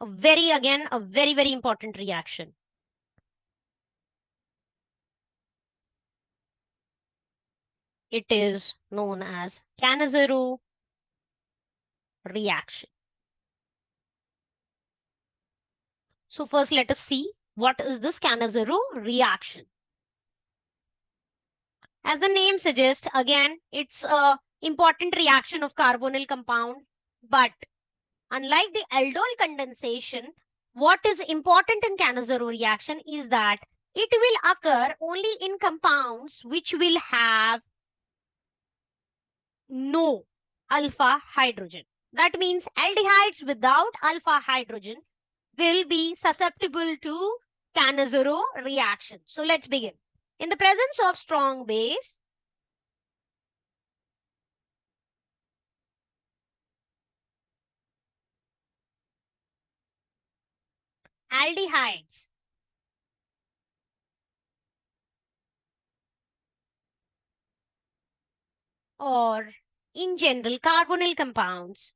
Again, a very, very important reaction. It is known as Cannizzaro reaction. So first let us see what is this Cannizzaro reaction. As the name suggests, again, it's a important reaction of carbonyl compound. But unlike the aldol condensation, what is important in Cannizzaro reaction is that it will occur only in compounds which will have no alpha hydrogen. That means aldehydes without alpha hydrogen will be susceptible to Cannizzaro reaction. So let's begin. In the presence of strong base, aldehydes or in general carbonyl compounds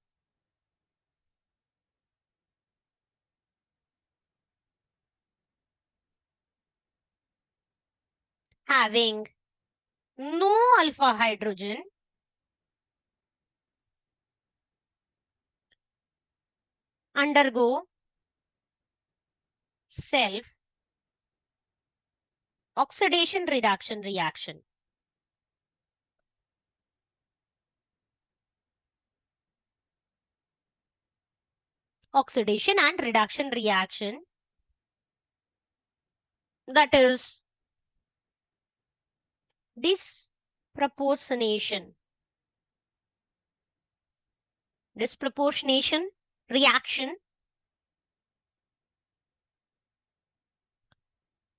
having no alpha hydrogen undergo self oxidation reduction reaction. Oxidation and reduction reaction, that is disproportionation reaction,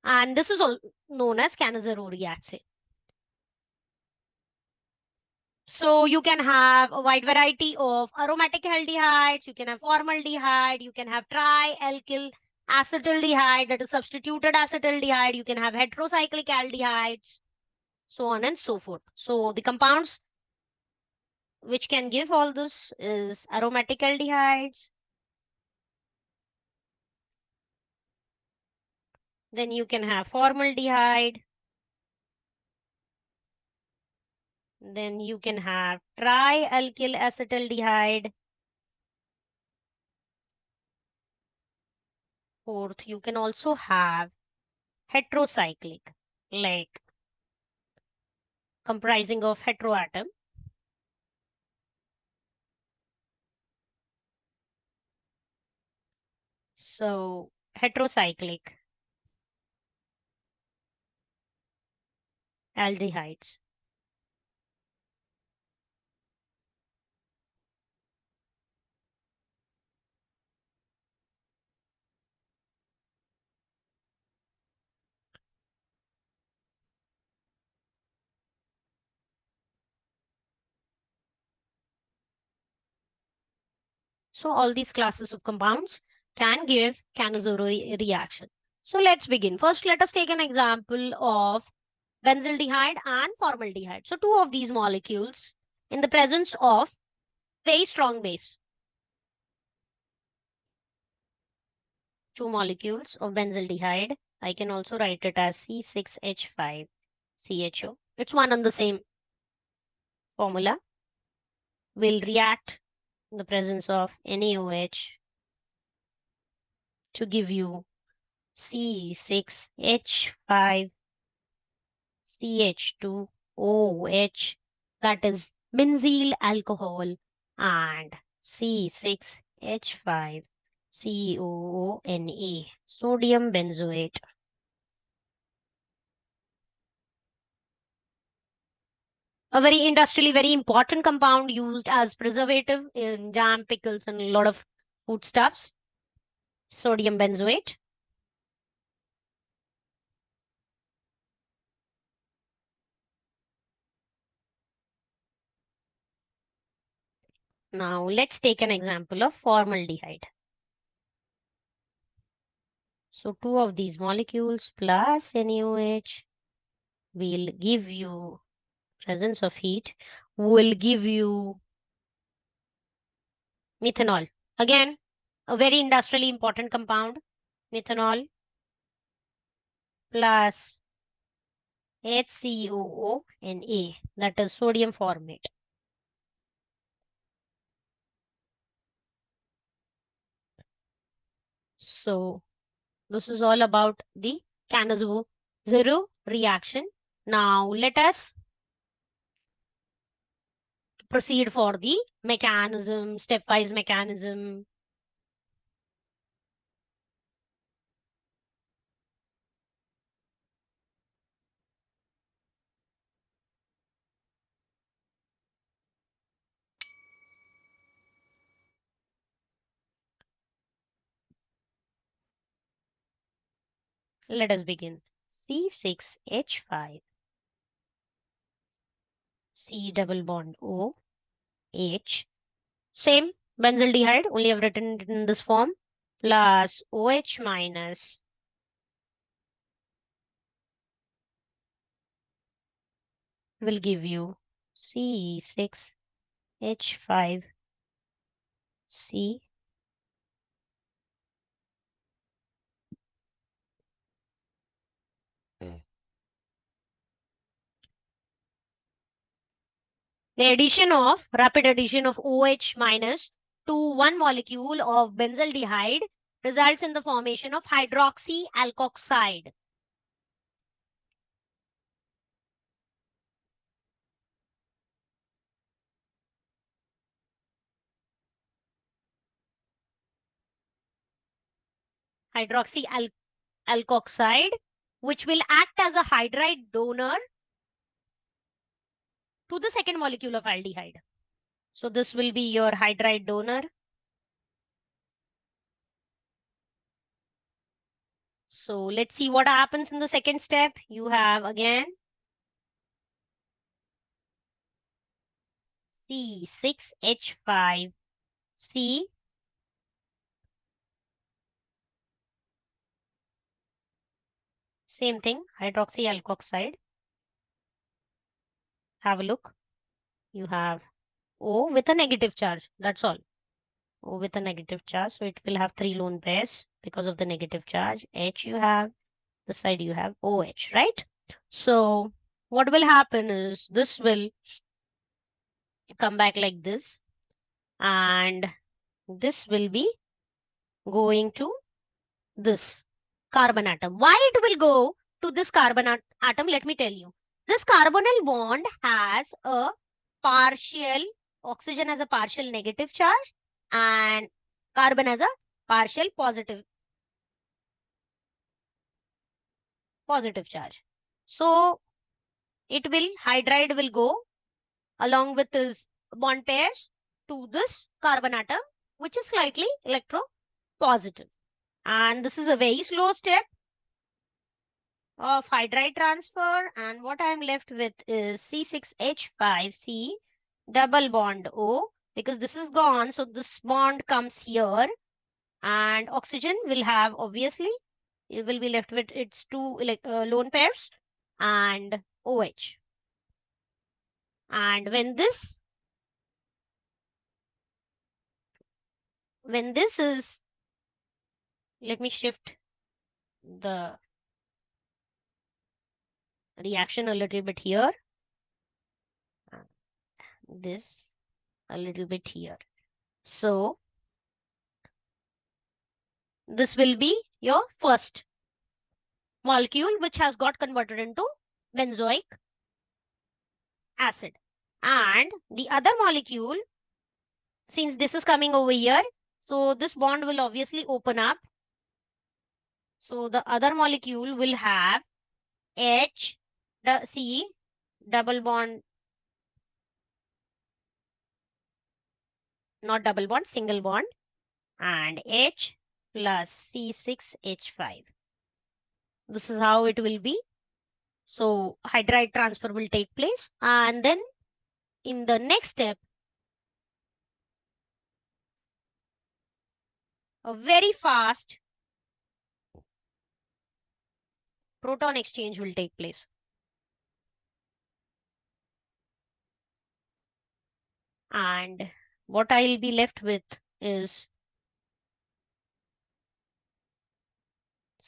and this is all known as Cannizzaro reaction. So you can have a wide variety of aromatic aldehydes, you can have formaldehyde, you can have trialkyl acetaldehyde, that is substituted acetaldehyde, you can have heterocyclic aldehydes, so on and so forth. So the compounds which can give all this is aromatic aldehydes. Then you can have formaldehyde. Then you can have trialkyl acetaldehyde. Fourth, you can also have heterocyclic, like comprising of heteroatom. So heterocyclic aldehydes. So all these classes of compounds can give Cannizzaro reaction. So let's begin. First, let us take an example of benzaldehyde and formaldehyde. So two of these molecules in the presence of very strong base. Two molecules of benzaldehyde. I can also write it as C6H5CHO. It's one and the same formula. Will react in the presence of NaOH to give you C6H5CH2OH, that is benzyl alcohol, and C6H5COONA, sodium benzoate. A very industrially very important compound used as preservative in jam, pickles, and a lot of foodstuffs. Sodium benzoate. Now let's take an example of formaldehyde. So two of these molecules plus NaOH will give you presence of heat, will give you methanol. Again, a very industrially important compound, methanol plus HCOO that is sodium formate. So this is all about the Cannizzaro reaction. Now let us proceed for the mechanism, stepwise mechanism. Let us begin. C6H5, C double bond O, H. Same benzaldehyde, only I've written it in this form, plus OH minus will give you C6H5, C. The rapid addition of OH minus to one molecule of benzaldehyde results in the formation of hydroxy alkoxide. Hydroxy alkoxide, which will act as a hydride donor to the second molecule of aldehyde. So this will be your hydride donor. So let's see what happens in the second step. You have again C6H5, C. Same thing, hydroxy alkoxide. Have a look. You have O with a negative charge. That's all. O with a negative charge. So it will have 3 lone pairs because of the negative charge. H you have, this side you have OH, right? So what will happen is this will come back like this, and this will be going to this carbon atom. Why it will go to this carbon atom? Let me tell you. This carbonyl bond has a partial, oxygen has a partial negative charge and carbon has a partial positive charge. So it will, hydride will go along with this bond pairs to this carbon atom, which is slightly electropositive. And this is a very slow step of hydride transfer. And what I'm left with is C6H5C double bond O, because this is gone. So this bond comes here and oxygen will have, obviously, it will be left with its two lone pairs and OH. And when this is, let me shift the reaction a little bit here, this a little bit here. So this will be your first molecule which has got converted into benzoic acid. And the other molecule, since this is coming over here, so this bond will obviously open up. So the other molecule will have H, the C, double bond, not double bond, single bond, and H plus C6H5. This is how it will be. So hydride transfer will take place. And then in the next step, a very fast proton exchange will take place. And what I'll be left with is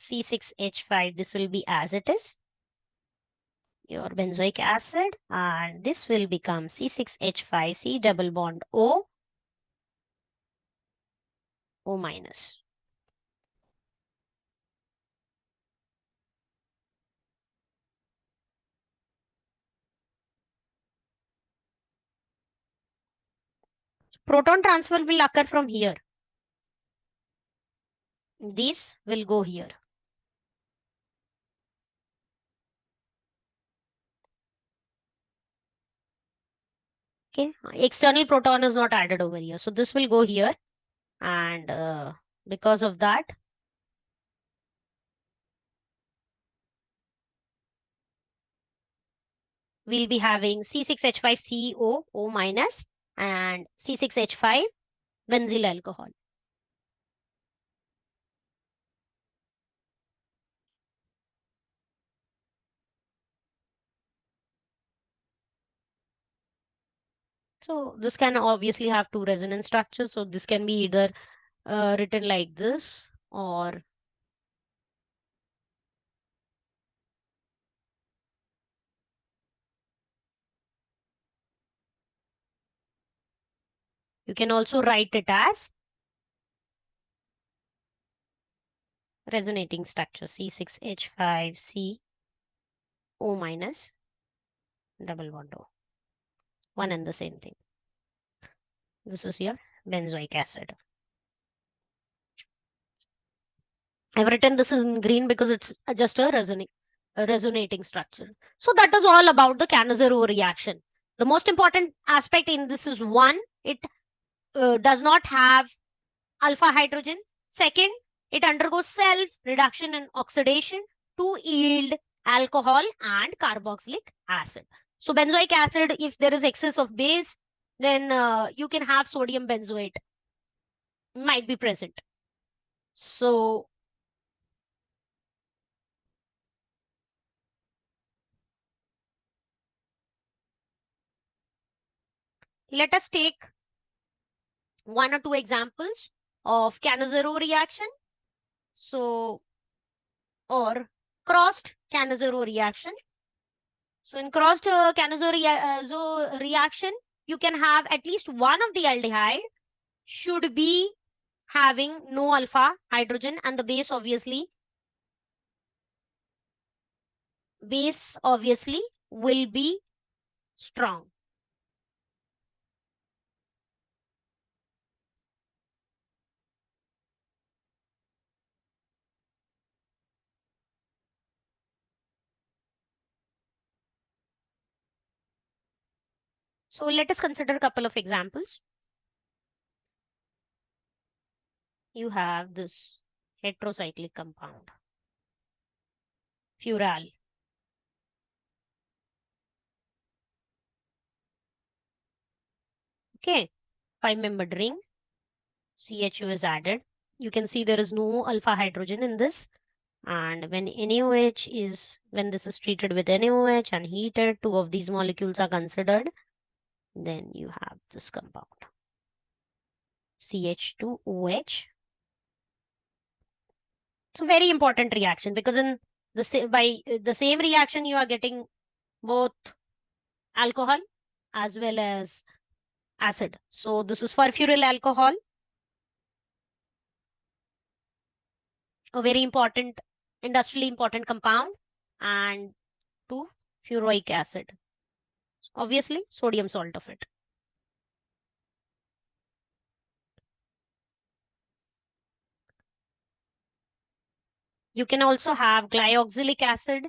C6H5, this will be as it is, your benzoic acid, and this will become C6H5, C double bond O, O minus. Proton transfer will occur from here. This will go here. Okay, external proton is not added over here. So this will go here, and because of that, we'll be having C6H5CO, O minus, and C6H5 benzyl alcohol. So this can obviously have two resonance structures. So this can be either written like this, or you can also write it as resonating structure, C6H5C O minus double bond O. One and the same thing. This is your benzoic acid. I've written this in green because it's just a resonating structure. So that is all about the Cannizzaro reaction. The most important aspect in this is one, it does not have alpha hydrogen. Second, it undergoes self reduction and oxidation to yield alcohol and carboxylic acid. So benzoic acid, if there is excess of base, then you can have sodium benzoate might be present. So let us take one or two examples of Cannizzaro reaction. So, or crossed Cannizzaro reaction. So in crossed Cannizzaro reaction, you can have at least one of the aldehyde should be having no alpha hydrogen, and the base obviously will be strong. So let us consider a couple of examples. You have this heterocyclic compound, fural. Okay, 5-membered ring, CHU is added. You can see there is no alpha hydrogen in this. And when this is treated with NaOH and heated, two of these molecules are considered. Then you have this compound, CH2OH. It's a very important reaction because in by the same reaction, you are getting both alcohol as well as acid. So this is furfuryl alcohol, a very important, industrially important compound, and 2-furoic acid. Obviously, sodium salt of it. You can also have glyoxylic acid,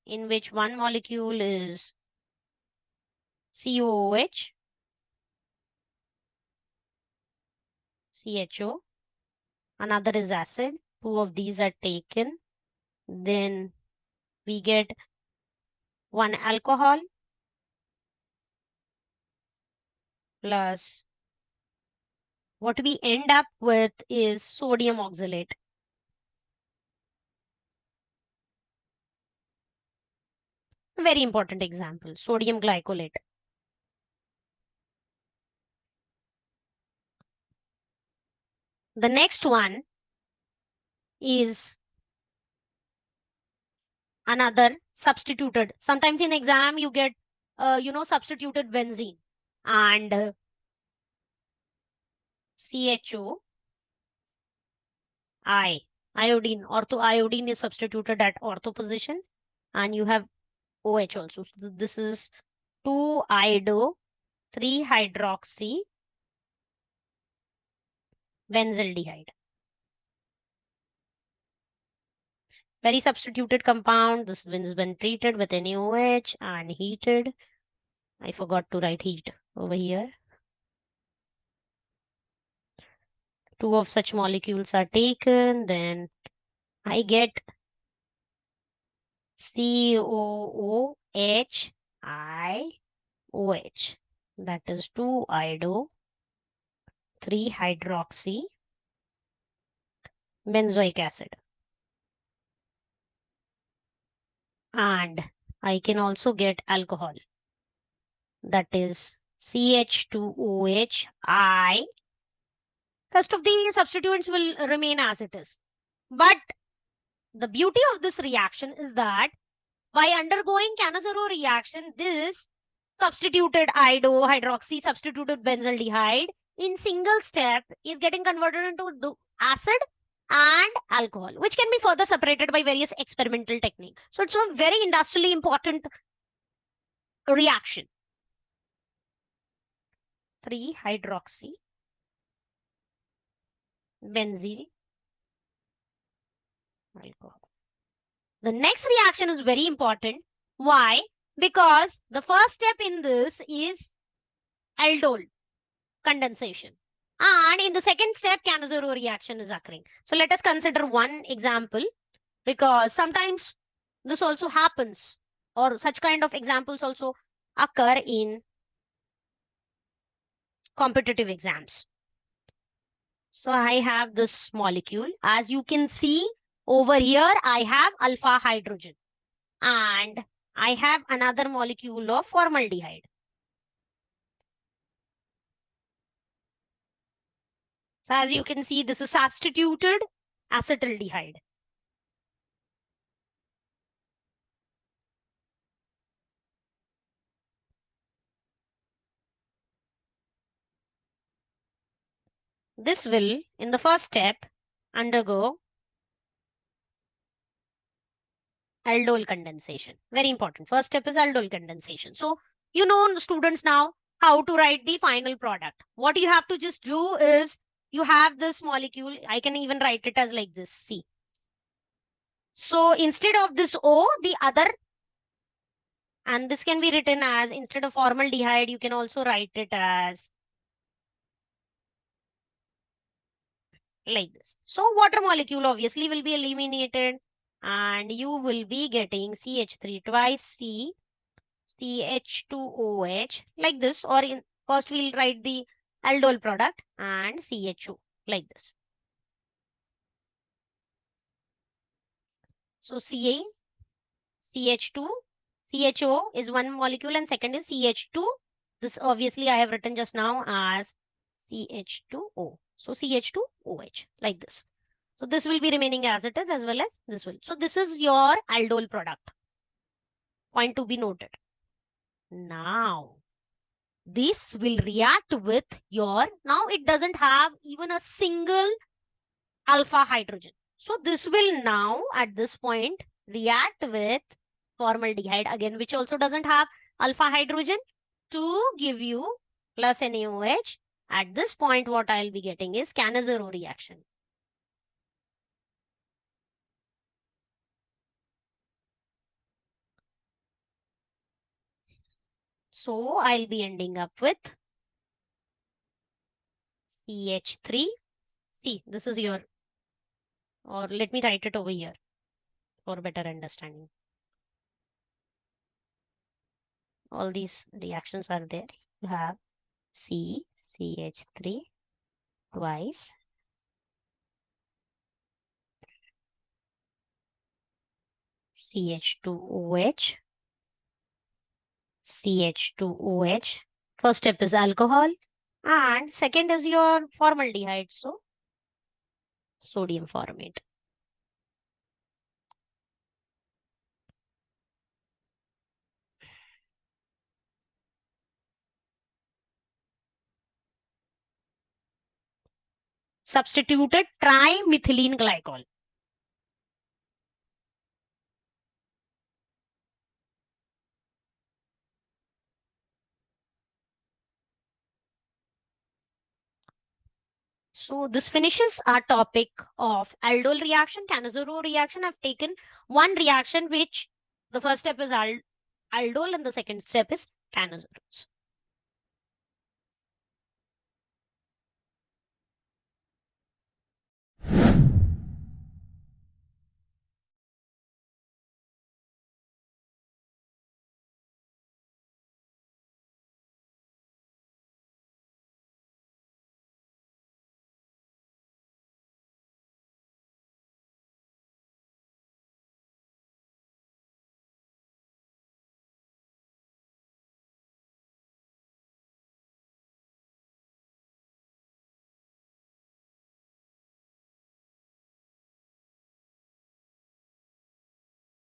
in which one molecule is COOH, CHO, another is acid. Two of these are taken. Then we get one alcohol plus what we end up with is sodium oxalate. Very important example, sodium glycolate. The next one is another substituted. Sometimes in exam you get, substituted benzene and CHO, iodine. Iodine is substituted at ortho position, and you have OH also. So this is 2-iodo 3-hydroxy benzaldehyde. Very substituted compound. This has been treated with NaOH and heated. I forgot to write heat over here. 2 of such molecules are taken, then I get COOH IOH. That is 2-iodo 3-hydroxy benzoic acid. And I can also get alcohol. That is CH2OH I. Rest of the substituents will remain as it is. But the beauty of this reaction is that by undergoing Cannizzaro reaction, this substituted iodo hydroxy substituted benzaldehyde in single step is getting converted into the acid and alcohol, which can be further separated by various experimental techniques. So it's a very industrially important reaction. 3-hydroxy benzyl alcohol. The next reaction is very important. Why? Because the first step in this is aldol condensation. And in the second step, Cannizzaro reaction is occurring. So let us consider one example, because sometimes this also happens, or such kind of examples also occur in competitive exams. So I have this molecule. As you can see over here, I have alpha hydrogen and I have another molecule of formaldehyde. So as you can see, this is substituted acetaldehyde. This will, in the first step, undergo aldol condensation. Very important. First step is aldol condensation. So, you know, students, now how to write the final product. What you have to just do is, you have this molecule. I can even write it as like this. See. So instead of this O, the other, and this can be written as, instead of formaldehyde, you can also write it as like this. So water molecule obviously will be eliminated and you will be getting CH3 twice C, CH2OH like this, or in first we'll write the aldol product and CHO like this. So Ca, CH2, CHO is one molecule and second is CH2. This obviously I have written just now as CH2O. So CH2OH like this. So this will be remaining as it is, as well as this will. So this is your aldol product. Point to be noted. Now, this will react with your, now it doesn't have even a single alpha hydrogen. So this will now at this point react with formaldehyde again, which also doesn't have alpha hydrogen, to give you plus NaOH. At this point, what I'll be getting is Cannizzaro reaction. So I'll be ending up with CH3. See, this is your, or let me write it over here for better understanding. All these reactions are there. You have CH3 twice, CH2OH, CH2OH. First step is alcohol and second is your formaldehyde, so sodium formate. substituted trimethylene glycol. So this finishes our topic of aldol reaction, Cannizzaro reaction. I've taken one reaction which the first step is aldol and the second step is Cannizzaro.